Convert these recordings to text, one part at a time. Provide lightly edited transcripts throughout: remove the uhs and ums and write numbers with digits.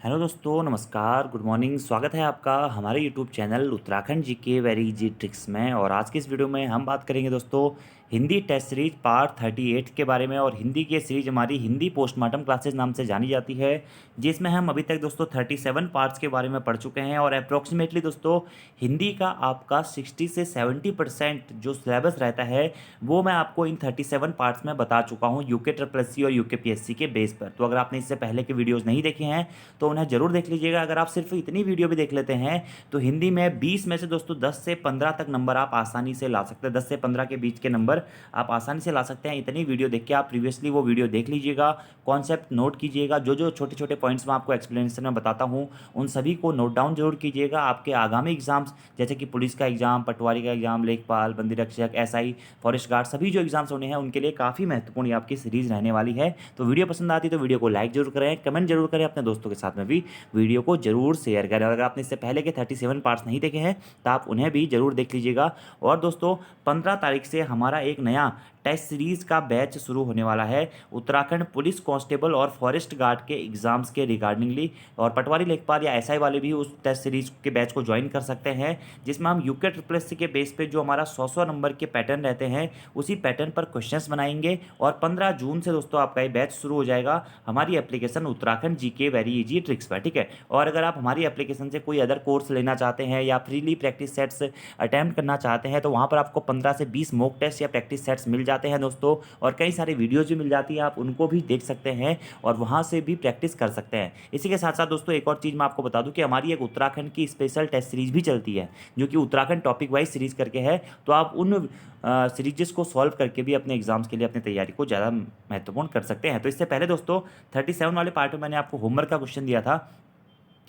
Hello दोस्तों, नमस्कार, good morning. स्वागत है आपका हमारे YouTube channel Uttarakhand GK very easy tricks में। और आज की इस वीडियो में हम बात करेंगे दोस्तों हिंदी टेस्ट सीरीज पार्ट 38 के बारे में। और हिंदी की सीरीज हमारी हिंदी पोस्टमार्टम क्लासेस नाम से जानी जाती है, जिसमें हम अभी तक दोस्तों 37 पार्ट्स के बारे में पढ़ चुके हैं। और अप्रॉक्सीमेटली दोस्तों हिंदी का आपका 60 से 70% जो सिलेबस रहता है वो मैं आपको इन 37 पार्ट्स में बता चुका हूँ, यूके ट्रिपल एस सी और यूके पीएससी के बेस पर। तो अगर आपने इससे पहले के वीडियोज़ नहीं देखे हैं तो उन्हें ज़रूर देख लीजिएगा। अगर आप सिर्फ इतनी वीडियो भी देख लेते हैं तो हिंदी में 20 में से दोस्तों 10 से 15 तक नंबर आप आसानी से ला सकते हैं। 10 से 15 के बीच के नंबर आप आसानी से ला सकते हैं। इतनी वीडियो देख के आप प्रीवियसली वो वीडियो देख लीजिएगा, कॉन्सेप्ट नोट कीजिएगा। जो जो छोटे छोटे पॉइंट्स मैं आपको एक्सप्लेनेशन में बताता हूँ उन सभी को नोट डाउन जरूर कीजिएगा। आपके आगामी एग्जाम्स जैसे कि पुलिस का एग्जाम, पटवारी का एग्जाम, लेखपाल, बंदी रक्षक, एसआई, फॉरेस्ट गार्ड, सभी जो एग्जाम्स होने हैं उनके लिए काफ़ी महत्वपूर्ण ये आपकी सीरीज रहने वाली है। तो वीडियो पसंद आती है तो वीडियो को लाइक जरूर करें, कमेंट जरूर करें, अपने दोस्तों के साथ में भी वीडियो को जरूर शेयर करें। और अगर आपने इससे पहले के 37 पार्ट्स नहीं देखे हैं तो आप उन्हें भी जरूर देख लीजिएगा। और दोस्तों 15 तारीख से हमारा एक नया टेस्ट सीरीज का बैच शुरू होने वाला है उत्तराखंड पुलिस कांस्टेबल और फॉरेस्ट गार्ड के एग्जाम्स के रिगार्डिंगली। और पटवारी, लेखपाल या एसआई वाले भी उस टेस्ट सीरीज के बैच को ज्वाइन कर सकते हैं, जिसमें हम यूके ट्रिपल एस सी के बेस पे जो हमारा 100 नंबर के पैटर्न रहते हैं उसी पैटर्न पर क्वेश्चंस बनाएंगे। और 15 जून से दोस्तों आपका ये बैच शुरू हो जाएगा हमारी application Uttarakhand GK very easy tricks पर, ठीक है। और अगर आप हमारी एप्लीकेशन से कोई अदर कोर्स लेना चाहते हैं या फ्रीली प्रैक्टिस सेट्स अटैम्प्ट करना चाहते हैं तो वहाँ पर आपको 15 से 20 मॉक टेस्ट या प्रैक्टिस सेट्स मिल जाते हैं दोस्तों। और कई सारी वीडियोज भी मिल जाती हैं, आप उनको भी देख सकते हैं और वहाँ से भी प्रैक्टिस कर सकते हैं। इसी के साथ साथ दोस्तों एक और चीज़ मैं आपको बता दूं कि हमारी एक उत्तराखंड की स्पेशल टेस्ट सीरीज भी चलती है जो कि उत्तराखंड टॉपिक वाइज सीरीज करके है। तो आप उन सीरीजेस को सॉल्व करके भी अपने एग्जाम्स के लिए अपनी तैयारी को ज़्यादा महत्वपूर्ण कर सकते हैं। तो इससे पहले दोस्तों 37 वाले पार्ट में मैंने आपको होमवर्क का क्वेश्चन दिया था,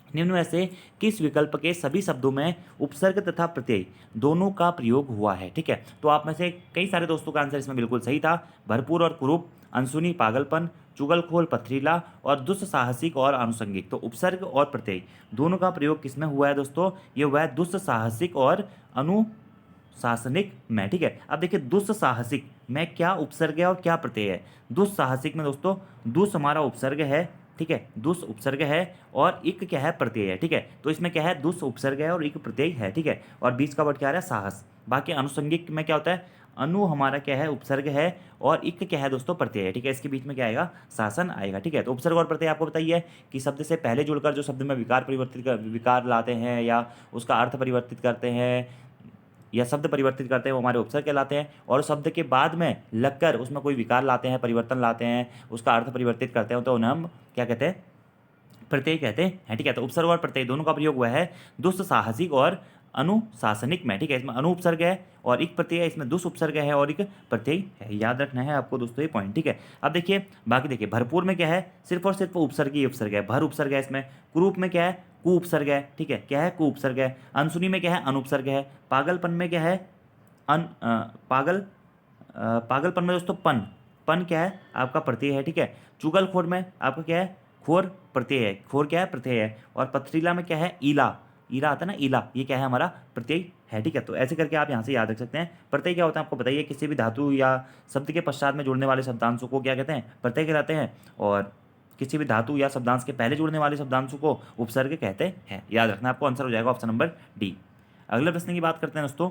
निम्न में से किस विकल्प के सभी शब्दों में उपसर्ग तथा प्रत्यय दोनों का प्रयोग हुआ है, ठीक है। तो आप में से कई सारे दोस्तों का आंसर इसमें बिल्कुल सही था। भरपूर और कुरूप, अनसुनी पागलपन, चुगलखोल पथरीला और दुस्साहसिक और आनुषंगिक। तो उपसर्ग और प्रत्यय दोनों का प्रयोग किसमें हुआ है दोस्तों? ये हुआ है दुस्साहसिक और अनुशासनिक में, ठीक है। अब देखिए दुस्साहसिक में क्या उपसर्ग है और क्या प्रत्यय है। दुस्साहसिक में दोस्तों दुस हमारा उपसर्ग है, ठीक है, दुस उपसर्ग है और इक क्या है? प्रत्यय है, ठीक है। तो इसमें क्या है? दुस उपसर्ग है और इक प्रत्यय है, ठीक है। और बीच का वर्ड क्या आ रहा है? साहस। बाकी अनुषंगिक में क्या होता है? अनु हमारा क्या है? उपसर्ग है और इक क्या है दोस्तों? प्रत्यय है, ठीक है। इसके बीच में क्या आएगा? शासन आएगा, ठीक है। तो उपसर्ग और प्रत्यय आपको बताइए कि शब्द से पहले जुड़कर जो शब्द में विकार लाते हैं या उसका अर्थ परिवर्तित करते हैं या शब्द परिवर्तित करते हैं वो हमारे उपसर्ग कहलाते हैं। और शब्द के बाद में लगकर उसमें कोई विकार लाते हैं, परिवर्तन लाते हैं, उसका अर्थ परिवर्तित करते हैं तो उन्हें हम क्या कहते हैं? प्रत्यय कहते हैं, ठीक है। तो उपसर्ग और प्रत्यय दोनों का प्रयोग हुआ है दुस्साहसिक और अनुशासनिक में, ठीक है। इसमें अनु उपसर्ग है और एक प्रत्यय है, इसमें दुस उपसर्ग है और एक प्रत्यय है। याद रखना है आपको दोस्तों ये पॉइंट, ठीक है। अब देखिए बाकी देखिए भरपूर में क्या है? सिर्फ और सिर्फ उपसर्ग ही उपसर्ग है, भर उपसर्ग है इसमें। कुरूप में क्या है? कु उपसर्ग है, ठीक है। क्या है? कु उपसर्ग है। अनसुनी में क्या है? अनुपसर्ग है। पागलपन में क्या है? पागलपन में दोस्तों पन, पन क्या है? आपका प्रत्यय है, ठीक है। चुगलखोर में आपका क्या है? खोर प्रत्यय है, खोर क्या है? प्रत्यय है। और पथरीला में क्या है? ईला, ईला आता है ना, ईला, ये क्या है? हमारा प्रत्यय है, ठीक है। तो ऐसे करके आप यहाँ से याद रख सकते हैं। प्रत्यय क्या होता है आपको बताइए? किसी भी धातु या शब्द के पश्चात में जुड़ने वाले शब्दांशों को क्या कहते हैं? प्रत्यय कहलाते हैं। और किसी भी धातु या शब्दांश के पहले जुड़ने वाले शब्दांशों को उपसर्ग कहते हैं। याद रखना आपको, आंसर हो जाएगा ऑप्शन नंबर डी। अगले प्रश्न की बात करते हैं दोस्तों।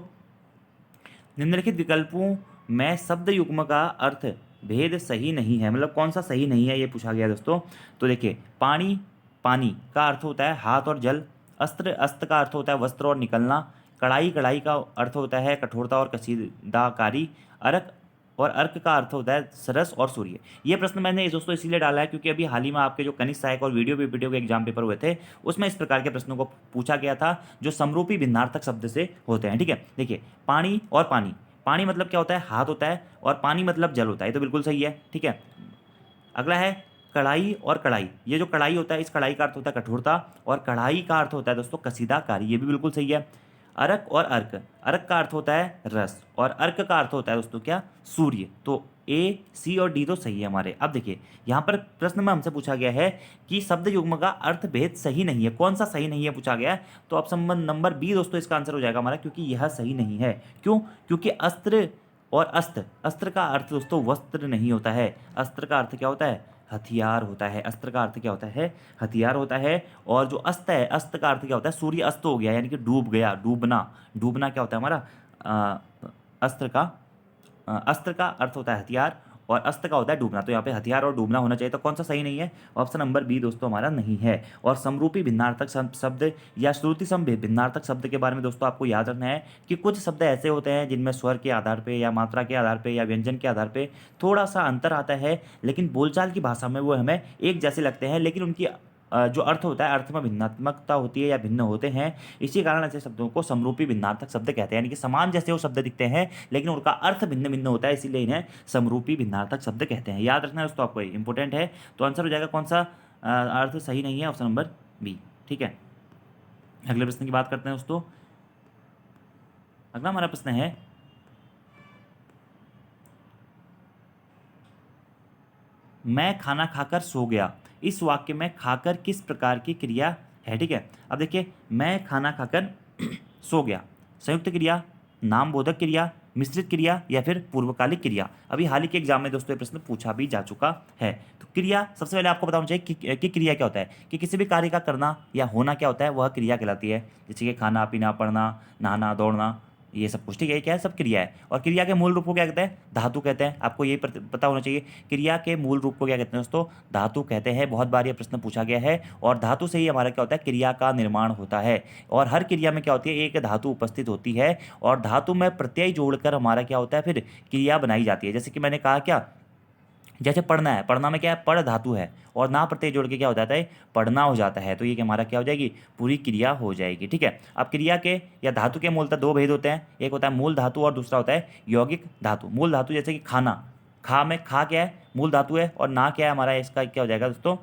निम्नलिखित विकल्पों में शब्द युग्म का अर्थ भेद सही नहीं है, मतलब कौन सा सही नहीं है ये पूछा गया दोस्तों। तो देखिए पानी, पानी का अर्थ होता है हाथ और जल। अस्त्र, अस्त्र का अर्थ होता है वस्त्र और निकलना। कढ़ाई, कढ़ाई का अर्थ होता है कठोरता और कशीदाकारी। अर्क, और अर्क का अर्थ होता है सरस और सूर्य। ये प्रश्न मैंने दोस्तों इसीलिए डाला है क्योंकि अभी हाल ही में आपके जो कनिष्ठ सहायक और वीडियो के एग्जाम पेपर हुए थे उसमें इस प्रकार के प्रश्नों को पूछा गया था जो समरूपी भिन्नार्थक शब्द से होते हैं, ठीक है। देखिए पानी और पानी, पानी मतलब क्या होता है? हाथ होता है और पानी मतलब जल होता है, ये तो बिल्कुल सही है, ठीक है। अगला है कढ़ाई और कढ़ाई, ये जो कढ़ाई होता है इस कढ़ाई का अर्थ होता है कठोरता और कढ़ाई का अर्थ होता है दोस्तों कसीदाकारी, ये भी बिल्कुल सही है। अर्क और अर्क, अर्क का अर्थ होता है रस और अर्क का अर्थ होता है दोस्तों क्या? सूर्य। तो ए, सी और डी तो सही है हमारे। अब देखिए यहाँ पर प्रश्न में हमसे पूछा गया है कि शब्द युग्म का अर्थ भेद सही नहीं है, कौन सा सही नहीं है पूछा गया है। तो ऑप्शन नंबर बी दोस्तों इसका आंसर हो जाएगा हमारा, क्योंकि यह सही नहीं है। क्यों? क्योंकि अस्त्र और अस्त्र, अस्त्र का अर्थ दोस्तों वस्त्र नहीं होता है, अस्त्र का अर्थ क्या होता है? हथियार होता है। अस्त्र का अर्थ क्या होता है? हथियार होता है। और जो अस्त है, अस्त का अर्थ क्या होता है? सूर्य अस्त हो गया यानी कि डूब गया, डूबना। डूबना क्या होता है हमारा? अस्त्र का अस्त्र का अर्थ होता है हथियार और अस्त्र का होता है डूबना। तो यहाँ पे हथियार और डूबना होना चाहिए। तो कौन सा सही नहीं है? ऑप्शन नंबर बी दोस्तों हमारा नहीं है। और समरूपी भिन्नार्थक शब्द या श्रुति सम भिन्नार्थक शब्द के बारे में दोस्तों आपको याद रखना है कि कुछ शब्द ऐसे होते हैं जिनमें स्वर के आधार पे या मात्रा के आधार पे या व्यंजन के आधार पे थोड़ा सा अंतर आता है, लेकिन बोलचाल की भाषा में वो हमें एक जैसे लगते हैं, लेकिन उनकी जो अर्थ होता है, अर्थ में भिन्नात्मकता होती है या भिन्न होते हैं। इसी कारण ऐसे शब्दों को समरूपी भिन्नार्थक शब्द कहते हैं, यानी कि समान जैसे वो शब्द दिखते हैं लेकिन उनका अर्थ भिन्न भिन्न होता है, इसीलिए इन्हें समरूपी भिन्नार्थक शब्द कहते हैं। याद रखना है दोस्तों, आपको इंपॉर्टेंट है। तो आंसर हो जाएगा कौन सा? अर्थ सही नहीं है, ऑप्शन नंबर बी। ठीक है, अगले प्रश्न की बात करते हैं दोस्तों। अगला हमारा प्रश्न है, मैं खाना खाकर सो गया। इस वाक्य में खाकर किस प्रकार की क्रिया है? ठीक है, अब देखिए, मैं खाना खाकर सो गया, संयुक्त क्रिया, नामबोधक क्रिया, मिश्रित क्रिया या फिर पूर्वकालिक क्रिया। अभी हाल ही के एग्जाम में दोस्तों ये प्रश्न पूछा भी जा चुका है। तो क्रिया सबसे पहले आपको बताना चाहिए कि क्रिया क्या होता है, कि किसी भी कार्य का करना या होना क्या होता है, वह क्रिया कहलाती है। जैसे कि खाना पीना, पढ़ना, नहाना, दौड़ना, ये सब कुछ। ठीक है, ये क्या है? सब क्रिया है। और क्रिया के मूल रूप को क्या कहते हैं? धातु कहते हैं। आपको ये पता होना चाहिए, क्रिया के मूल रूप को क्या कहते हैं दोस्तों? धातु कहते हैं। बहुत बार ये प्रश्न पूछा गया है। और धातु से ही हमारा क्या होता है? क्रिया का निर्माण होता है। और हर क्रिया में क्या होती है? एक धातु उपस्थित होती है और धातु में प्रत्यय जोड़कर हमारा क्या होता है? फिर क्रिया बनाई जाती है। जैसे कि मैंने कहा क्या, जैसे पढ़ना है, पढ़ना में क्या है? पढ़ धातु है और ना प्रत्यय जोड़ के क्या हो जाता है? पढ़ना हो जाता है। तो ये हमारा क्या हो जाएगी? पूरी क्रिया हो जाएगी। ठीक है, अब क्रिया के या धातु के मूलतः दो भेद होते हैं। एक होता है मूल धातु और दूसरा होता है यौगिक धातु। मूल धातु जैसे कि खाना, खा में खा क्या है? मूल धातु है। और ना क्या है हमारा? इसका क्या हो जाएगा दोस्तों?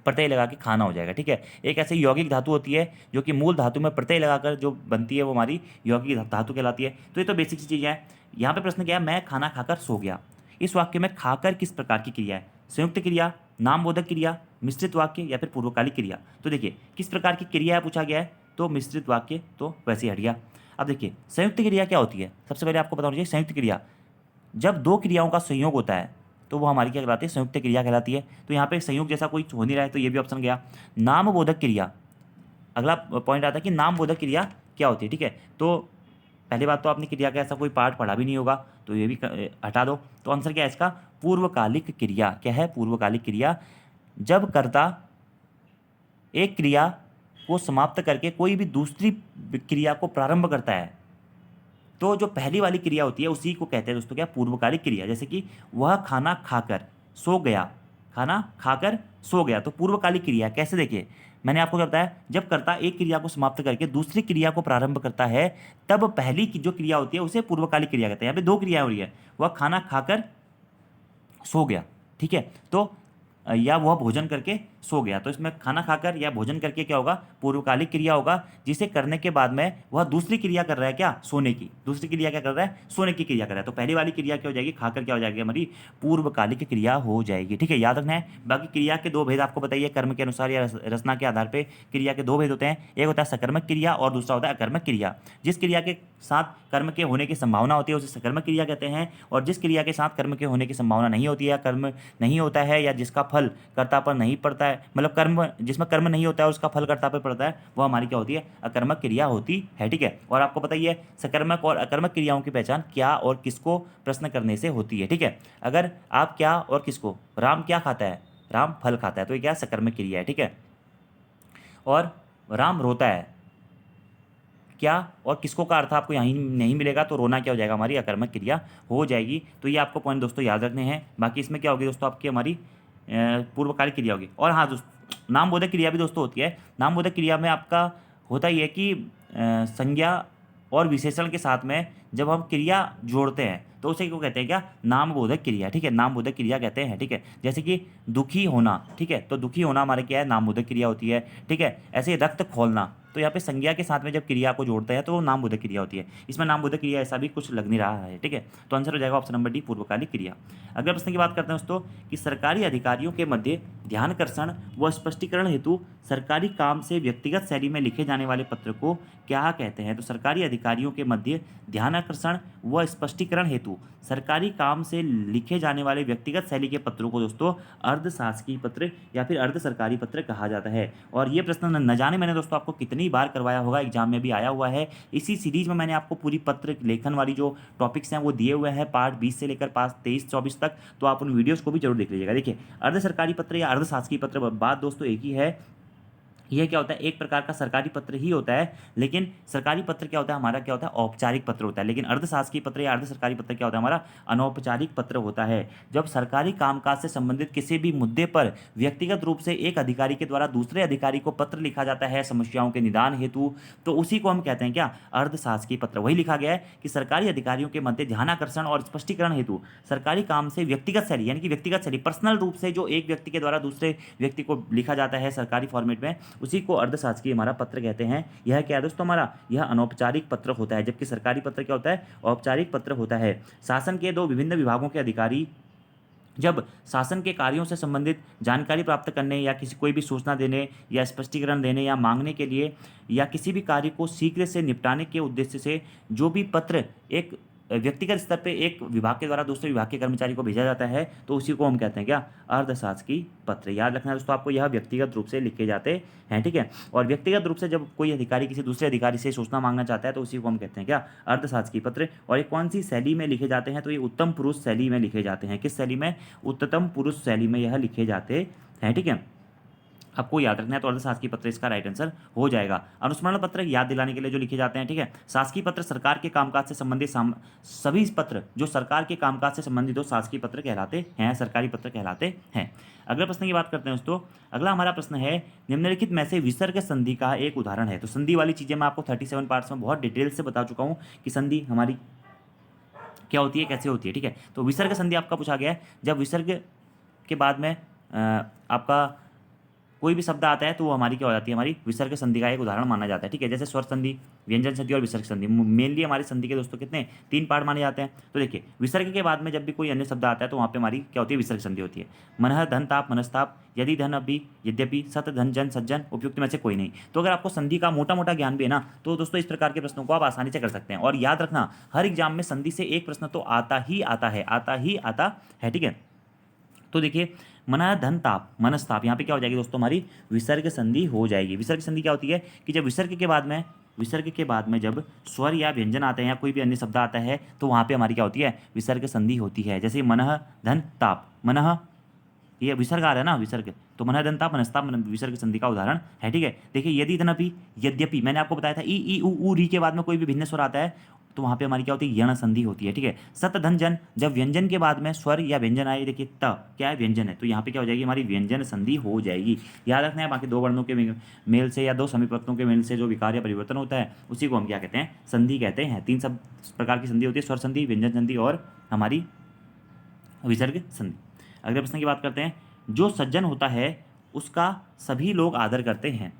प्रत्यय लगा के खाना हो जाएगा। ठीक है, एक ऐसी यौगिक धातु होती है जो कि मूल धातु में प्रत्यय लगाकर जो बनती है, वो हमारी यौगिक धातु कहलाती है। तो ये तो बेसिक सी चीज़ें हैं। यहाँ पे प्रश्न क्या है? मैं खाना खाकर सो गया। इस वाक्य में खाकर किस प्रकार की क्रिया है? संयुक्त क्रिया, नामबोधक क्रिया, मिश्रित वाक्य या फिर पूर्वकालिक क्रिया। तो देखिए, किस प्रकार की क्रिया है पूछा गया है, तो मिश्रित वाक्य तो वैसे ही हट गया। अब देखिए, संयुक्त क्रिया क्या होती है? सबसे पहले आपको बताना चाहिए, संयुक्त क्रिया जब दो क्रियाओं का संयोग होता है तो वो हमारी क्या कहलाती है? संयुक्त क्रिया कहलाती है। तो यहाँ पे संयोग जैसा कोई हो नहीं रहा है, तो ये भी ऑप्शन गया। नामबोधक क्रिया, अगला पॉइंट आता है कि नामबोधक क्रिया क्या होती है। ठीक है, तो पहली बात तो आपने क्रिया का ऐसा कोई पार्ट पढ़ा भी नहीं होगा, तो ये भी हटा दो। तो आंसर क्या है इसका? पूर्वकालिक क्रिया। क्या है? पूर्वकालिक क्रिया। जब कर्ता एक क्रिया को समाप्त करके कोई भी दूसरी क्रिया को प्रारंभ करता है, तो जो पहली वाली क्रिया होती है उसी को कहते हैं दोस्तों क्या? पूर्वकालिक क्रिया। जैसे कि वह खाना खाकर सो गया, खाना खाकर सो गया, तो पूर्वकालिक क्रिया। कैसे? देखिए, मैंने आपको क्या बताया, जब कर्ता एक क्रिया को समाप्त करके दूसरी क्रिया को प्रारंभ करता है, तब पहली की जो क्रिया होती है उसे पूर्वकालिक क्रिया कहते हैं। यहाँ पे दो क्रिया हो रही है, वह खाना खाकर सो गया। ठीक है, तो या वह भोजन करके सो गया, तो इसमें खाना खाकर या भोजन करके क्या होगा? पूर्वकालिक क्रिया होगा, जिसे करने के बाद में वह दूसरी क्रिया कर रहा है, क्या? सोने की। दूसरी क्रिया क्या कर रहा है? सोने की क्रिया कर रहा है। तो पहली वाली क्रिया क्या हो जाएगी? खाकर क्या हो जाएगी? हमारी पूर्वकालिक क्रिया हो जाएगी। ठीक है, याद रखना है। बाकी क्रिया के दो भेद आपको बताइए, कर्म के अनुसार या रचना के आधार पर क्रिया के दो भेद होते हैं। एक होता है सकर्मक क्रिया और दूसरा होता है अकर्मक क्रिया। जिस क्रिया के साथ कर्म के होने की संभावना होती है उसे सकर्मक क्रिया कहते हैं, और जिस क्रिया के साथ कर्म के होने की संभावना नहीं होती है, कर्म नहीं होता है, या जिसका फल कर्ता पर नहीं पड़ता है, मतलब कर्म जिसमें कर्म नहीं होता है उसका फल कर्ता पर पड़ता है, वो हमारी क्या होती है? अकर्मक क्रिया होती है। ठीक है, और आपको बताइए सकर्मक और अकर्मक क्रियाओं की पहचान क्या और किसको प्रश्न करने से होती है। ठीक है, अगर आप क्या और किसको, राम क्या खाता है? राम फल खाता है, तो ये क्या? सकर्मक क्रिया है। ठीक है, और राम रोता है, क्या और किसको का अर्थ आपको यहीं नहीं मिलेगा, तो रोना क्या हो जाएगा? हमारी अकर्मक क्रिया हो जाएगी। तो ये आपको पॉइंट दोस्तों याद रखने हैं। बाकी इसमें क्या होगी दोस्तों? आपकी हमारी पूर्वकालिक क्रिया होगी। और हाँ दोस्तों, नामबोधक क्रिया भी दोस्तों होती है। नामबोधक क्रिया में आपका होता ही है कि संज्ञा और विशेषण के साथ में जब हम क्रिया जोड़ते हैं तो उसे क्यों कहते हैं? क्या? नामबोधक क्रिया। ठीक है, नामबोधक क्रिया कहते हैं। ठीक है, जैसे कि दुखी होना। ठीक है, तो दुखी होना हमारे क्या है? नामबोधक क्रिया होती है। ठीक है, ऐसे रक्त खोलना, तो यहाँ पे संज्ञा के साथ में जब क्रिया को जोड़ते हैं तो वो नामबोधक क्रिया होती है। इसमें नामबोधक क्रिया ऐसा भी कुछ लग नहीं रहा है। ठीक है, तो आंसर हो जाएगा ऑप्शन नंबर डी, पूर्वकालिक क्रिया। अगले प्रश्न की बात करते हैं दोस्तों कि सरकारी अधिकारियों के मध्य ध्यानाकर्षण व स्पष्टीकरण हेतु सरकारी काम से व्यक्तिगत शैली में लिखे जाने वाले पत्र को क्या कहते हैं? तो सरकारी अधिकारियों के मध्य ध्यान ध्यानाकर्षण व स्पष्टीकरण हेतु सरकारी काम से लिखे जाने वाले व्यक्तिगत शैली के पत्रों को दोस्तों अर्धशासकीय पत्र या फिर अर्ध सरकारी पत्र कहा जाता है। और ये प्रश्न न जाने मैंने दोस्तों आपको कितनी बार करवाया होगा, एग्जाम में भी आया हुआ है। इसी सीरीज में मैंने आपको पूरी पत्र लेखन वाली जो टॉपिक्स हैं वो दिए हुए हैं, पार्ट 20 से लेकर पार्ट 23-24 तक, तो आप उन वीडियोज़ को भी जरूर देख लीजिएगा। देखिए, अर्ध सरकारी पत्र या अर्ध शासकीय पत्र, बात दोस्तों एक ही है। यह क्या होता है, एक प्रकार का सरकारी पत्र ही होता है, लेकिन सरकारी पत्र क्या होता है हमारा, क्या होता है, औपचारिक पत्र होता है। लेकिन अर्धशासकीय पत्र या अर्ध सरकारी पत्र क्या होता है हमारा, अनौपचारिक पत्र होता है। जब सरकारी कामकाज से संबंधित किसी भी मुद्दे पर व्यक्तिगत रूप से एक अधिकारी के द्वारा दूसरे अधिकारी को पत्र लिखा जाता है समस्याओं के निदान हेतु, तो उसी को हम कहते हैं क्या, अर्धशासकीय पत्र। वही लिखा गया है कि सरकारी अधिकारियों के मध्य ध्यानाकर्षण और स्पष्टीकरण हेतु सरकारी काम से व्यक्तिगत शैली, यानी कि व्यक्तिगत शैली, पर्सनल रूप से जो एक व्यक्ति के द्वारा दूसरे व्यक्ति को लिखा जाता है सरकारी फॉर्मेट में, उसी को अर्धशासकीय हमारा पत्र कहते हैं। यह क्या है दोस्तों हमारा, यह अनौपचारिक पत्र होता है, जबकि सरकारी पत्र क्या होता है, औपचारिक पत्र होता है। शासन के दो विभिन्न विभागों के अधिकारी जब शासन के कार्यों से संबंधित जानकारी प्राप्त करने या किसी कोई भी सूचना देने या स्पष्टीकरण देने या मांगने के लिए या किसी भी कार्य को शीघ्र से निपटाने के उद्देश्य से जो भी पत्र एक व्यक्तिगत स्तर पे एक विभाग के द्वारा दूसरे विभाग के कर्मचारी को भेजा जाता है, तो उसी को हम कहते हैं क्या, अर्धशासकीय पत्र। याद रखना दोस्तों आपको, यह व्यक्तिगत रूप से लिखे जाते हैं, ठीक है। और व्यक्तिगत रूप से जब कोई अधिकारी किसी दूसरे अधिकारी से सूचना मांगना चाहता है, तो उसी को हम कहते हैं क्या, अर्धशासकीय पत्र। और ये कौन सी शैली में लिखे जाते हैं, तो ये उत्तम पुरुष शैली में लिखे जाते हैं। किस शैली में, उत्तम पुरुष शैली में यह लिखे जाते हैं, ठीक है। आपको याद रखना है, तो अर्धशासकीय पत्र इसका राइट आंसर हो जाएगा। अनुस्मरण पत्र याद दिलाने के लिए जो लिखे जाते हैं, ठीक है। शासकीय पत्र सरकार के कामकाज से संबंधित सभी पत्र जो सरकार के कामकाज से संबंधित हो शासकीय पत्र कहलाते हैं, सरकारी पत्र कहलाते हैं। अगले प्रश्न की बात करते हैं दोस्तों। अगला हमारा प्रश्न है, निम्नलिखित में से विसर्ग संधि का एक उदाहरण है। तो संधि वाली चीजें मैं आपको 37 पार्ट्स में बहुत डिटेल से बता चुका हूँ कि संधि हमारी क्या होती है, कैसे होती है, ठीक है। तो विसर्ग संधि आपका पूछा गया है, जब विसर्ग के बाद में आपका कोई भी शब्द आता है तो वो हमारी क्या हो जाती है, हमारी विसर्ग संधि का एक उदाहरण माना जाता है, ठीक है। जैसे स्वर संधि, व्यंजन संधि और विसर्ग संधि, मेनली हमारी संधि के दोस्तों कितने, 3 पार्ट माने जाते हैं। तो देखिए, विसर्ग के बाद में जब भी कोई अन्य शब्द आता है तो वहाँ पे हमारी क्या होती है, विसर्ग संधि होती है। मनः धन ताप मनस्ताप, यदि धन अभी यद्यपि, सत धन जन सज्जन, उपयुक्त में से कोई नहीं। तो अगर आपको संधि का मोटा मोटा ज्ञान भी है ना, तो दोस्तों इस प्रकार के प्रश्नों को आप आसानी से कर सकते हैं। और याद रखना, हर एग्जाम में संधि से एक प्रश्न तो आता ही आता है, आता ही आता है, ठीक है। तो देखिए, मना धन ताप मनस्ताप, यहाँ पे क्या हो जाएगी दोस्तों, हमारी विसर्ग संधि हो जाएगी। विसर्ग संधि क्या होती है कि जब विसर्ग के बाद में जब स्वर या व्यंजन आते हैं या कोई भी अन्य शब्द आता है, तो वहाँ पे हमारी क्या होती है, विसर्ग संधि होती है। जैसे मनः धन ताप, मनः ये विसर्ग आ रहा है ना, विसर्ग, तो मनः धन ताप मनस्ताप विसर्ग संधि का उदाहरण है, ठीक है। देखिए, यदि धनपि यद्यपि, मैंने आपको बताया था ई उ री के बाद में कोई भी भिन्न स्वर आता है तो वहाँ पे हमारी क्या होती है, यण संधि होती है, ठीक है। सत धन जन, जब व्यंजन के बाद में स्वर या व्यंजन आए, देखिए त क्या है, व्यंजन है, तो यहाँ पे क्या हो जाएगी, हमारी व्यंजन संधि हो जाएगी। याद रखना है, बाकी 2 वर्णों के मेल से या 2 समीपत्तों के मेल से जो विकार या परिवर्तन होता है उसी को हम क्या कहते हैं, संधि कहते हैं। 3 सब प्रकार की संधि होती है, स्वर संधि, व्यंजन संधि और हमारी विसर्ग संधि। अगले प्रश्न की बात करते हैं, जो सज्जन होता है उसका सभी लोग आदर करते हैं,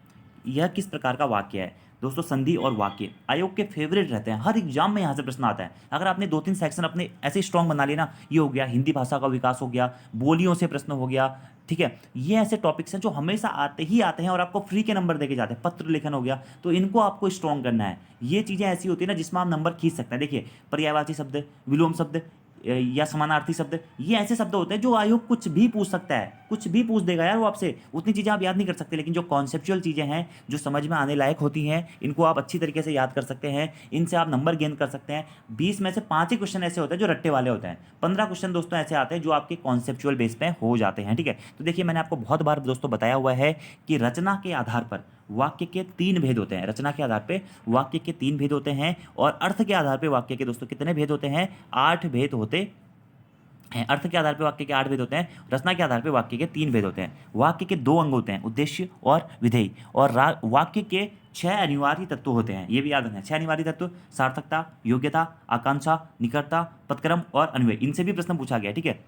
यह किस प्रकार का वाक्य है। दोस्तों, संधि और वाक्य आयोग के फेवरेट रहते हैं, हर एग्जाम में यहाँ से प्रश्न आता है। अगर आपने 2-3 सेक्शन अपने ऐसे स्ट्रॉन्ग बना लिए ना, ये हो गया हिंदी भाषा का विकास हो गया, बोलियों से प्रश्न हो गया, ठीक है। ये ऐसे टॉपिक्स हैं जो हमेशा आते ही आते हैं और आपको फ्री के नंबर देके जाते हैं। पत्र लेखन हो गया, तो इनको आपको स्ट्रॉन्ग करना है। ये चीज़ें ऐसी होती है ना जिसमें आप नंबर खींच सकते हैं। देखिए, पर्यायवाची शब्द, विलोम शब्द या समानार्थी शब्द, ये ऐसे शब्द होते हैं जो आयोग कुछ भी पूछ सकता है, कुछ भी पूछ देगा यार वो आपसे। उतनी चीज़ें आप याद नहीं कर सकते, लेकिन जो कॉन्सेप्चुअल चीज़ें हैं जो समझ में आने लायक होती हैं, इनको आप अच्छी तरीके से याद कर सकते हैं, इनसे आप नंबर गेन कर सकते हैं। 20 में से 5 ही क्वेश्चन ऐसे होते हैं जो रट्टे वाले होते हैं, 15 क्वेश्चन दोस्तों ऐसे आते हैं जो आपके कॉन्सेप्चुअल बेस पे हो जाते हैं, ठीक है। तो देखिए, मैंने आपको बहुत बार दोस्तों बताया हुआ है कि रचना के आधार पर वाक्य के 3 भेद होते हैं। रचना के आधार पे वाक्य के 3 भेद होते हैं और अर्थ के आधार पे वाक्य के दोस्तों कितने भेद होते हैं, 8 भेद होते हैं। अर्थ के आधार पे वाक्य के 8 भेद होते हैं, रचना के आधार पे वाक्य के 3 भेद होते हैं। वाक्य के 2 अंग होते हैं, उद्देश्य और विधेय, और वाक्य के 6 अनिवार्य तत्व होते हैं। ये भी याद रखना है, 6 अनिवार्य तत्व, सार्थकता, योग्यता, आकांक्षा, निकटता, पदक्रम और अन्वय, इनसे भी प्रश्न पूछा गया, ठीक है।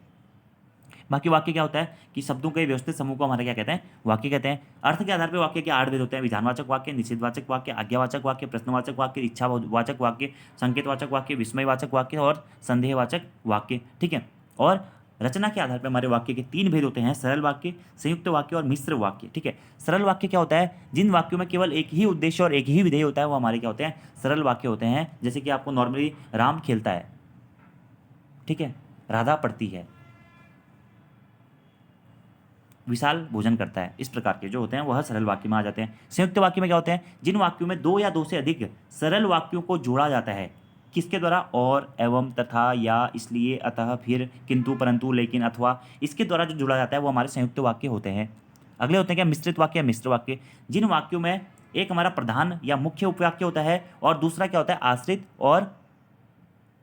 बाकी वाक्य क्या होता है कि शब्दों के व्यवस्थित समूह को हमारे क्या कहते हैं, वाक्य कहते हैं। अर्थ के आधार पर वाक्य के 8 भेद होते हैं, विधानवाचक वाक्य, निषेधवाचक वाक्य, आज्ञावाचक वाक्य, प्रश्नवाचक वाक्य, इच्छावाचक वाक्य, संकेतवाचक वाक्य, विस्मयवाचक वाक्य और संदेहवाचक वाक्य, ठीक है। और रचना के आधार पर हमारे वाक्य के 3 भेद होते हैं, सरल वाक्य, संयुक्त वाक्य और मिश्र वाक्य। ठीक है, सरल वाक्य क्या होता है? जिन वाक्यों में केवल एक ही उद्देश्य और एक ही विधेय होता है वो हमारे क्या होते हैं? सरल वाक्य होते हैं। जैसे कि आपको नॉर्मली राम खेलता है, ठीक है, राधा पढ़ती है, विशाल भोजन करता है, इस प्रकार के जो होते हैं वह सरल वाक्य में आ जाते हैं। संयुक्त वाक्य में क्या होते हैं? जिन वाक्यों में 2 या 2 से अधिक सरल वाक्यों को जोड़ा जाता है, किसके द्वारा? और, एवं, तथा, या, इसलिए, अतः, फिर, किंतु, परंतु, लेकिन, अथवा, इसके द्वारा जो जोड़ा जाता है वो हमारे संयुक्त वाक्य होते हैं। अगले होते हैं क्या? मिश्रित वाक्य या मिश्र वाक्य। जिन वाक्यों में एक हमारा प्रधान या मुख्य उपवाक्य होता है और दूसरा क्या होता है? आश्रित और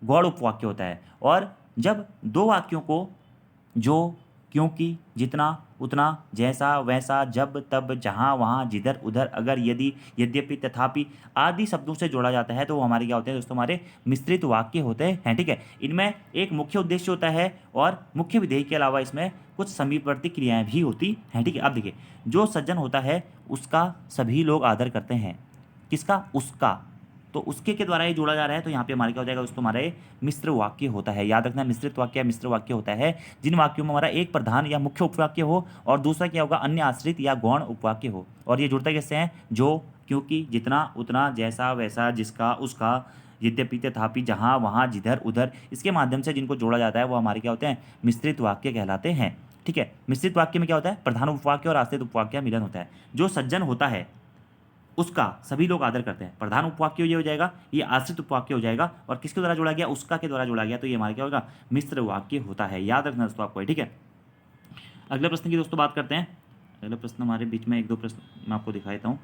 गौड़ उपवाक्य होता है। और जब 2 वाक्यों को जो, क्योंकि, जितना, उतना, जैसा, वैसा, जब, तब, जहाँ, वहाँ, जिधर, उधर, अगर, यदि, यद्यपि, तथापि आदि शब्दों से जोड़ा जाता है तो वो हमारे क्या होते हैं दोस्तों? हमारे मिश्रित वाक्य होते हैं। ठीक है, इनमें एक मुख्य उद्देश्य होता है और मुख्य विधेय के अलावा इसमें कुछ समीपवर्ती क्रियाएं भी होती हैं। ठीक है, अब देखिए, जो सज्जन होता है उसका सभी लोग आदर करते हैं। किसका? उसका। तो उसके के द्वारा ये जोड़ा जा रहा है तो यहाँ पे हमारे क्या हो जाएगा दोस्तों? हमारे मिश्र वाक्य होता है। याद रखना, मिश्रित वाक्य या मिश्र वाक्य होता है जिन वाक्यों में हमारा एक प्रधान या मुख्य उपवाक्य हो और दूसरा क्या होगा? अन्य आश्रित या गौण उपवाक्य हो। और ये जुड़ता कैसे हैं? जो, क्योंकि, जितना, उतना, जैसा, वैसा, जिसका, उसका, यद्यपि, तथापि, जहाँ, वहाँ, जिधर, उधर, इसके माध्यम से जिनको जोड़ा जाता है वो हमारे क्या होते हैं? मिश्रित वाक्य कहलाते हैं। ठीक है, मिश्रित वाक्य में क्या होता है? प्रधान उपवाक्य और आश्रित उपवाक्य का मिलन होता है। जो सज्जन होता है उसका सभी लोग आदर करते हैं। प्रधान उपवाक्य ये हो जाएगा, ये आश्रित उपवाक्य हो जाएगा, और किसके द्वारा जोड़ा गया? उसका के द्वारा जोड़ा गया, तो ये हमारा क्या होगा? मिश्र वाक्य होता है। याद रखना दोस्तों आपको। ठीक है, अगले प्रश्न की दोस्तों बात करते हैं। अगले प्रश्न हमारे बीच में 1-2 प्रश्न मैं आपको दिखा देता हूँ।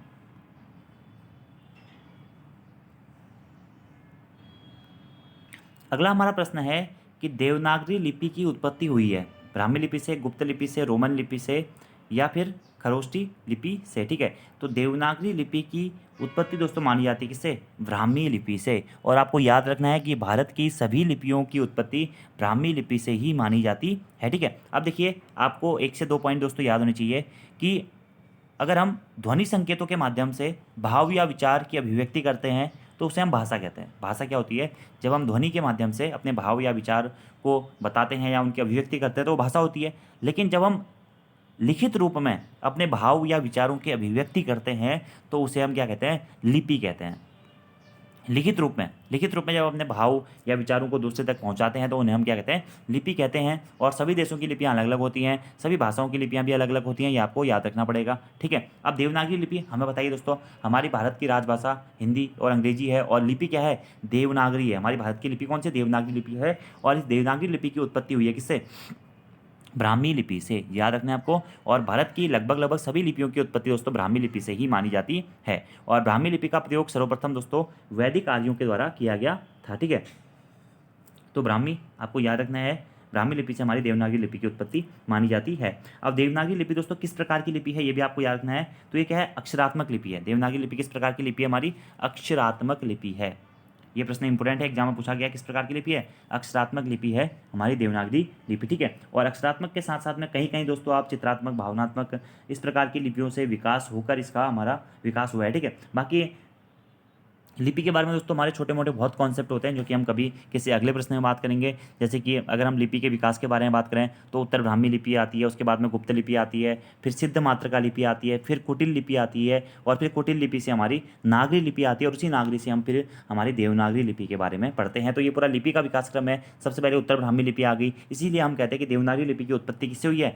अगला हमारा प्रश्न है कि देवनागरी लिपि की उत्पत्ति हुई है ब्राह्मी लिपि से, गुप्त लिपि से, रोमन लिपि से, या फिर खरोष्टी लिपि से। ठीक है, तो देवनागरी लिपि की उत्पत्ति दोस्तों मानी जाती है किससे? ब्राह्मी लिपि से। और आपको याद रखना है कि भारत की सभी लिपियों की उत्पत्ति ब्राह्मी लिपि से ही मानी जाती है। ठीक है, अब देखिए, आपको 1 से 2 पॉइंट दोस्तों याद होने चाहिए कि अगर हम ध्वनि संकेतों के माध्यम से भाव या विचार की अभिव्यक्ति करते हैं तो उसे हम भाषा कहते हैं। भाषा क्या होती है? जब हम ध्वनि के माध्यम से अपने भाव या विचार को बताते हैं या उनकी अभिव्यक्ति करते हैं तो वो भाषा होती है। लेकिन जब हम लिखित रूप में अपने भाव या विचारों की अभिव्यक्ति करते हैं तो उसे हम क्या कहते हैं? लिपि कहते हैं। लिखित रूप में जब अपने भाव या विचारों को दूसरे तक पहुंचाते हैं तो उन्हें हम क्या कहते हैं? लिपि कहते हैं। और सभी देशों की लिपियां अलग अलग होती हैं, सभी भाषाओं की लिपियां भी अलग अलग होती हैं, ये आपको याद रखना पड़ेगा। ठीक है, अब देवनागरी लिपि हमें बताइए दोस्तों। हमारी भारत की राजभाषा हिंदी और अंग्रेजी है और लिपि क्या है? देवनागरी है। हमारी भारत की लिपि कौन सी? देवनागरी लिपि है। और इस देवनागरी लिपि की उत्पत्ति हुई है किससे? ब्राह्मी लिपि से। याद रखना है आपको। और भारत की लगभग सभी लिपियों की उत्पत्ति दोस्तों ब्राह्मी लिपि से ही मानी जाती है। और ब्राह्मी लिपि का प्रयोग सर्वप्रथम दोस्तों वैदिक आर्यों के द्वारा किया गया था। ठीक है, तो ब्राह्मी आपको याद रखना है, ब्राह्मी लिपि से हमारी देवनागरी लिपि की उत्पत्ति मानी जाती है। अब देवनागरी लिपि दोस्तों किस प्रकार की लिपि है ये भी आपको याद रखना है। तो ये क्या है? अक्षरात्मक लिपि है। देवनागरी लिपि किस प्रकार की लिपि है? हमारी अक्षरात्मक लिपि है। ये प्रश्न इंपोर्टेंट है, एग्जाम में पूछा गया किस प्रकार की लिपि है? अक्षरात्मक लिपि है हमारी देवनागरी लिपि। ठीक है, और अक्षरात्मक के साथ साथ में कहीं कहीं दोस्तों आप चित्रात्मक, भावनात्मक, इस प्रकार की लिपियों से विकास होकर इसका हमारा विकास हुआ है। ठीक है, बाकी लिपि के बारे में दोस्तों हमारे छोटे मोटे बहुत कॉन्सेप्ट होते हैं जो कि हम कभी किसी अगले प्रश्न में बात करेंगे। जैसे कि अगर हम लिपि के विकास के बारे में बात करें तो उत्तर ब्राह्मी लिपि आती है, उसके बाद में गुप्त लिपि आती है, फिर सिद्ध मात्रका लिपि आती है, फिर कुटिल लिपि आती है, और फिर कुटिल लिपि से हमारी नागरी लिपि आती है, और उसी नागरी से हम फिर हमारी देवनागरी लिपि के बारे में पढ़ते हैं। तो ये पूरा लिपि का विकास क्रम है। सबसे पहले उत्तर ब्राह्मी लिपि आ गई, इसीलिए हम कहते हैं कि देवनागरी लिपि की उत्पत्ति किससे हुई है?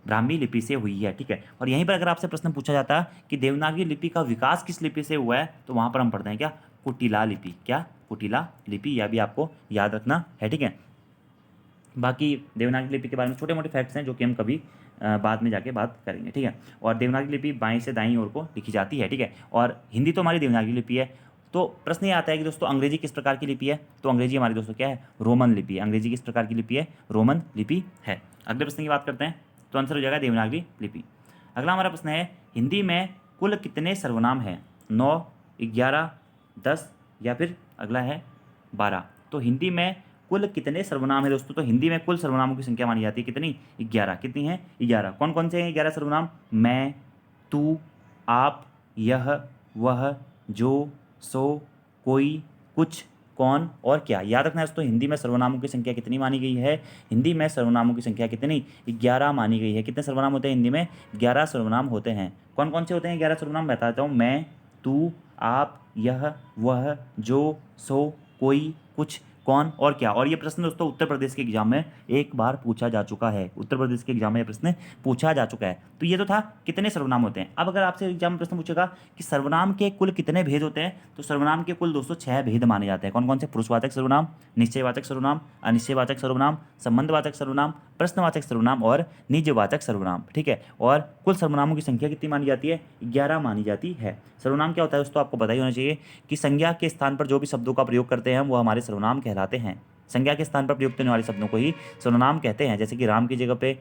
ब्राह्मी लिपि से हुई है। ठीक है, और यहीं पर अगर आपसे प्रश्न पूछा जाता है कि देवनागरी लिपि का विकास किस लिपि से हुआ है तो वहाँ पर हम पढ़ते हैं क्या? कुटिला लिपि। क्या? कुटिला लिपि, यह भी आपको याद रखना है। ठीक है, बाकी देवनागरी लिपि के बारे में छोटे मोटे फैक्ट्स हैं जो कि हम कभी बाद में जाके बात करेंगे। ठीक है, और देवनागरी लिपि बाएं से दाईं ओर को लिखी जाती है। ठीक है, और हिंदी तो हमारी देवनागरी लिपि है। तो प्रश्न ये आता है कि दोस्तों अंग्रेजी किस प्रकार की लिपि है? तो अंग्रेजी हमारी दोस्तों क्या है? रोमन लिपि। अंग्रेजी किस प्रकार की लिपि है? रोमन लिपि है। अगले प्रश्न की बात करते हैं, तो आंसर हो जाएगा देवनागरी लिपि। अगला हमारा प्रश्न है, हिंदी में कुल कितने सर्वनाम हैं? 9, 11, 10 या फिर अगला है 12। तो हिंदी में कुल कितने सर्वनाम है दोस्तों? तो हिंदी में कुल सर्वनामों की संख्या मानी जाती है कितनी? 11। कितनी है? 11। कौन कौन से हैं 11 सर्वनाम? मैं, तू, आप, यह, वह, जो, सो, कोई, कुछ, कौन और क्या। याद रखना है दोस्तों, हिंदी में सर्वनामों की संख्या कितनी मानी गई है? हिंदी में सर्वनामों की संख्या कितनी? 11 मानी गई है। कितने सर्वनाम होते हैं हिंदी में? 11 सर्वनाम होते हैं। कौन कौन से होते हैं 11 सर्वनाम? बताता हूँ। मैं, तू, आप, यह, वह, जो, सो, कोई, कुछ, कौन और क्या। और ये प्रश्न दोस्तों उत्तर प्रदेश के एग्जाम में एक बार पूछा जा चुका है। उत्तर प्रदेश के एग्जाम में ये प्रश्न पूछा जा चुका है। तो ये तो था कितने सर्वनाम होते हैं। अब अगर आपसे एग्जाम में प्रश्न पूछेगा कि सर्वनाम के कुल कितने भेद होते हैं, तो सर्वनाम के कुल दोस्तों 6 भेद माने जाते हैं। कौन कौन से? पुरुषवाचक सर्वनाम, निश्चयवाचक सर्वनाम, अनिश्चयवाचक सर्वनाम, संबंधवाचक सर्वनाम, प्रश्नवाचक सर्वनाम और निजवाचक सर्वनाम। ठीक है। और कुल सर्वनामों की संख्या कितनी मानी जाती है? 11 मानी जाती है। सर्वनाम क्या होता है दोस्तों? आपको पता ही होना चाहिए कि संज्ञा के स्थान पर जो भी शब्दों का प्रयोग करते हैं वो हमारे सर्वनाम कहलाते हैं। संज्ञा के स्थान पर प्रयुक्त होने वाले शब्दों को ही सर्वनाम कहते हैं। जैसे कि राम की जगह पे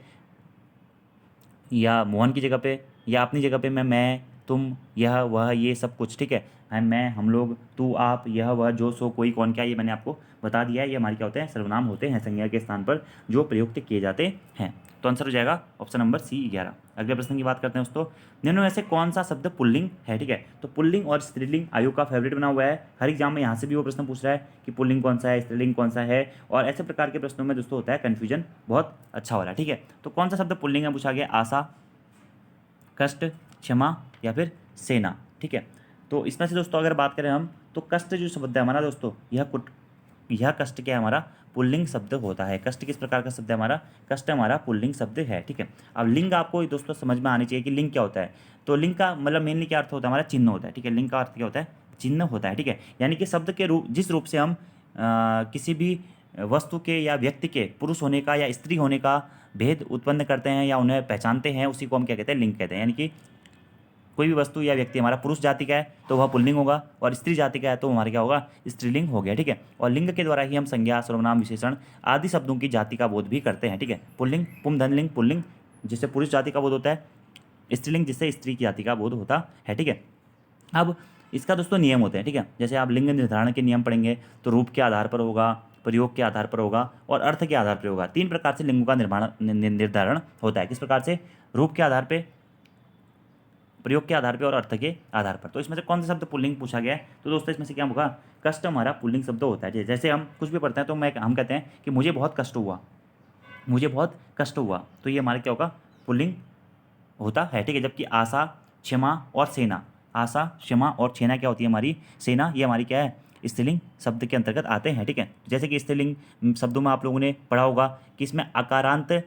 या मोहन की जगह पे या अपनी जगह पे मैं, तुम, यह, वह, ये सब कुछ। ठीक है। मैं, हम लोग, तू, आप, यह, वह, जो, सो, कोई, कौन, क्या, ये मैंने आपको बता दिया है। ये हमारे क्या होते हैं? सर्वनाम होते हैं, संज्ञा के स्थान पर जो प्रयुक्त किए जाते हैं। तो आंसर हो जाएगा ऑप्शन नंबर सी 11। अगले प्रश्न की बात करते हैं दोस्तों। निम्न में से कौन सा शब्द पुल्लिंग है? ठीक है। तो पुल्लिंग और स्त्रीलिंग आयु का फेवरेट बना हुआ है। हर एग्जाम में यहाँ से भी वो प्रश्न पूछ रहा है कि पुल्लिंग कौन सा है, स्त्रीलिंग कौन सा है। और ऐसे प्रकार के प्रश्नों में दोस्तों होता है कन्फ्यूजन बहुत अच्छा हो रहा है। ठीक है। तो कौन सा शब्द पुल्लिंग में पूछा गया? आशा, कष्ट, क्षमा या फिर सेना। ठीक है। तो इसमें से दोस्तों अगर बात करें हम, तो कष्ट जो शब्द है हमारा दोस्तों, यह कष्ट क्या है? हमारा पुल्लिंग शब्द होता है। कष्ट किस प्रकार का शब्द है? हमारा कष्ट हमारा पुल्लिंग शब्द है। ठीक है। अब लिंग आपको दोस्तों समझ में आनी चाहिए कि लिंग क्या होता है। तो लिंग का मतलब मेनली क्या अर्थ होता है? हमारा चिन्ह होता है। ठीक है। लिंग का अर्थ क्या होता है? चिन्ह होता है। ठीक है। यानी कि शब्द के रूप, जिस रूप से हम किसी भी वस्तु के या व्यक्ति के पुरुष होने का या स्त्री होने का भेद उत्पन्न करते हैं या उन्हें पहचानते हैं, उसी को हम क्या कहते हैं? लिंग कहते हैं। यानी कि कोई भी वस्तु या व्यक्ति हमारा पुरुष जाति का है तो वह पुल्लिंग होगा, और स्त्री जाति का है तो हमारा क्या होगा? स्त्रीलिंग हो गया। ठीक है। और लिंग के द्वारा ही हम संज्ञा, सर्वनाम, विशेषण आदि शब्दों की जाति का बोध भी करते हैं। ठीक है। पुल्लिंग, पुंधनलिंग, पुल्लिंग जिससे पुरुष जाति का बोध होता है, स्त्रीलिंग जिससे स्त्री की जाति का बोध होता है। ठीक है। अब इसका दोस्तों नियम होते हैं। ठीक है। जैसे आप लिंग निर्धारण के नियम पढ़ेंगे तो रूप के आधार पर होगा, प्रयोग के आधार पर होगा और अर्थ के आधार पर होगा। 3 प्रकार से लिंगों का निर्धारण होता है। किस प्रकार से? रूप के आधार पे, प्रयोग के आधार पे और अर्थ के आधार पर। तो इसमें से कौन सा शब्द पुल्लिंग पूछा गया है? तो दोस्तों इसमें से क्या होगा? कष्ट हमारा पुल्लिंग शब्द होता है। जैसे हम कुछ भी पढ़ते हैं तो हम कहते हैं कि मुझे बहुत कष्ट हुआ, मुझे बहुत कष्ट हुआ, तो ये हमारा क्या होगा? पुल्लिंग होता है। ठीक है। जबकि आशा, क्षमा और सेना, आशा, क्षमा और सेना क्या होती है? हमारी सेना, ये हमारी क्या है? स्त्रीलिंग शब्द के अंतर्गत आते हैं। ठीक है। जैसे कि स्त्रीलिंग शब्दों में आप लोगों ने पढ़ा होगा कि इसमें आकारांत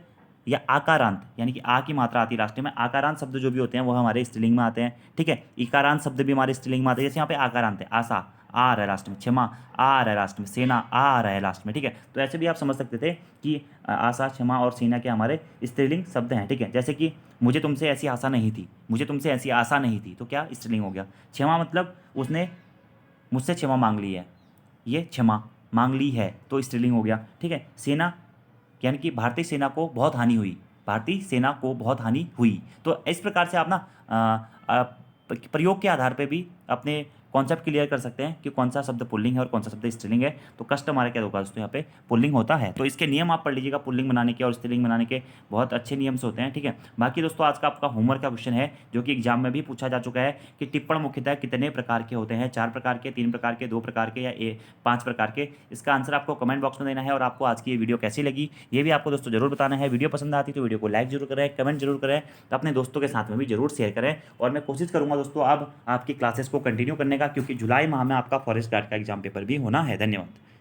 या आकारांत यानी कि आ की मात्रा आती है लास्ट में। आकारांत शब्द जो भी होते हैं वो हमारे स्त्रीलिंग में आते हैं। ठीक है। इकारांत शब्द भी हमारे स्त्रीलिंग में आते हैं। जैसे यहाँ पे आकारांत है, आशा आ रहा है लास्ट में, क्षमा आ रहा है लास्ट में, सेना आ रहा है लास्ट में। ठीक है। तो ऐसे भी आप समझ सकते थे कि आशा, क्षमा और सेना के हमारे स्त्रीलिंग शब्द हैं। ठीक है। जैसे कि मुझे तुमसे ऐसी आशा नहीं थी, मुझे तुमसे ऐसी आशा नहीं थी, तो क्या? स्त्रीलिंग हो गया। क्षमा मतलब उसने मुझसे क्षमा मांग ली है, ये क्षमा मांग ली है, तो स्त्रीलिंग हो गया। ठीक है। सेना यानी कि भारतीय सेना को बहुत हानि हुई, भारतीय सेना को बहुत हानि हुई। तो इस प्रकार से आप ना प्रयोग के आधार पे भी अपने कॉन्सेप्ट क्लियर कर सकते हैं कि कौन सा शब्द पुल्लिंग है और कौन सा शब्द स्त्रीलिंग है। तो कष्ट हमारा क्या होगा दोस्तों? यहाँ पे पुल्लिंग होता है। तो इसके नियम आप पढ़ लीजिएगा, पुल्लिंग बनाने के और स्त्रीलिंग बनाने के बहुत अच्छे नियम से होते हैं। ठीक है। बाकी दोस्तों आज का आपका होमवर्क का क्वेश्चन है जो कि एग्जाम में भी पूछा जा चुका है कि टिप्पण मुख्यतः कितने प्रकार के होते हैं? 4 प्रकार के, 3 प्रकार के, 2 प्रकार के या 5 प्रकार के? इसका आंसर आपको कमेंट बॉक्स में देना है। और आपको आज की ये वीडियो कैसी लगी ये भी आपको दोस्तों जरूर बताना है। वीडियो पसंद आती तो वीडियो को लाइक जरूर करें, कमेंट जरूर करें, तो अपने दोस्तों के साथ में भी जरूर शेयर करें। और मैं कोशिश करूंगा दोस्तों अब आपकी क्लासेस को कंटिन्यू करने का, क्योंकि जुलाई माह में आपका फॉरेस्ट गार्ड का एग्जाम पेपर भी होना है। धन्यवाद।